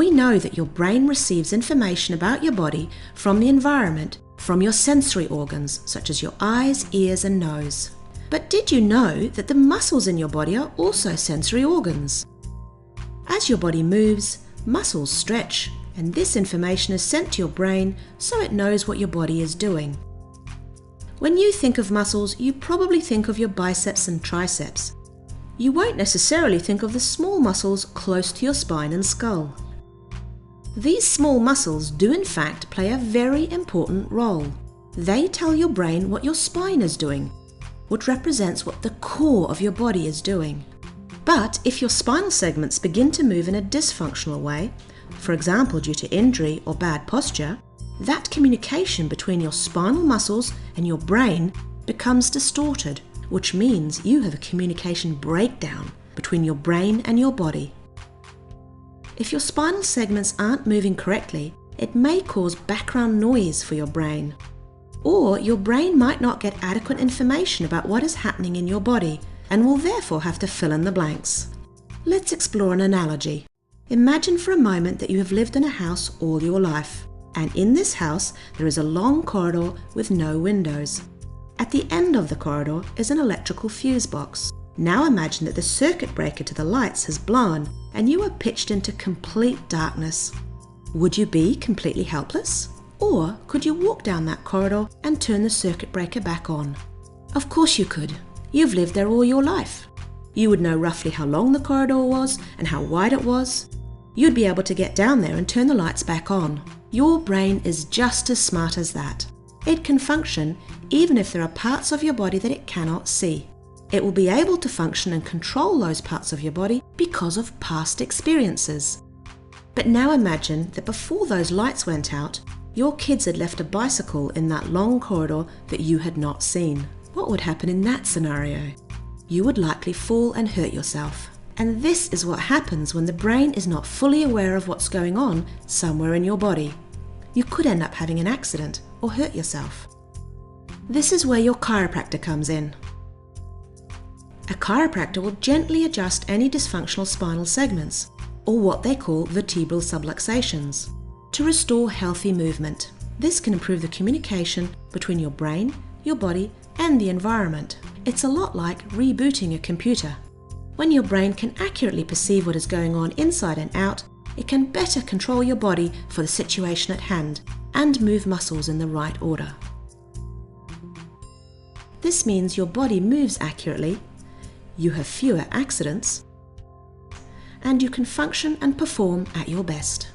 We know that your brain receives information about your body from the environment, from your sensory organs, such as your eyes, ears, and nose. But did you know that the muscles in your body are also sensory organs? As your body moves, muscles stretch, and this information is sent to your brain so it knows what your body is doing. When you think of muscles, you probably think of your biceps and triceps. You won't necessarily think of the small muscles close to your spine and skull. These small muscles do in fact play a very important role. They tell your brain what your spine is doing, which represents what the core of your body is doing. But if your spinal segments begin to move in a dysfunctional way, for example due to injury or bad posture, that communication between your spinal muscles and your brain becomes distorted, which means you have a communication breakdown between your brain and your body. If your spinal segments aren't moving correctly, it may cause background noise for your brain. Or your brain might not get adequate information about what is happening in your body and will therefore have to fill in the blanks. Let's explore an analogy. Imagine for a moment that you have lived in a house all your life, and in this house there is a long corridor with no windows. At the end of the corridor is an electrical fuse box. Now imagine that the circuit breaker to the lights has blown and you are pitched into complete darkness. Would you be completely helpless? Or could you walk down that corridor and turn the circuit breaker back on? Of course you could. You've lived there all your life. You would know roughly how long the corridor was and how wide it was. You'd be able to get down there and turn the lights back on. Your brain is just as smart as that. It can function even if there are parts of your body that it cannot see. It will be able to function and control those parts of your body because of past experiences. But now imagine that before those lights went out, your kids had left a bicycle in that long corridor that you had not seen. What would happen in that scenario? You would likely fall and hurt yourself. And this is what happens when the brain is not fully aware of what's going on somewhere in your body. You could end up having an accident or hurt yourself. This is where your chiropractor comes in. A chiropractor will gently adjust any dysfunctional spinal segments, or what they call vertebral subluxations, to restore healthy movement. This can improve the communication between your brain, your body, and the environment. It's a lot like rebooting a computer. When your brain can accurately perceive what is going on inside and out, it can better control your body for the situation at hand and move muscles in the right order. This means your body moves accurately, you have fewer accidents, and you can function and perform at your best.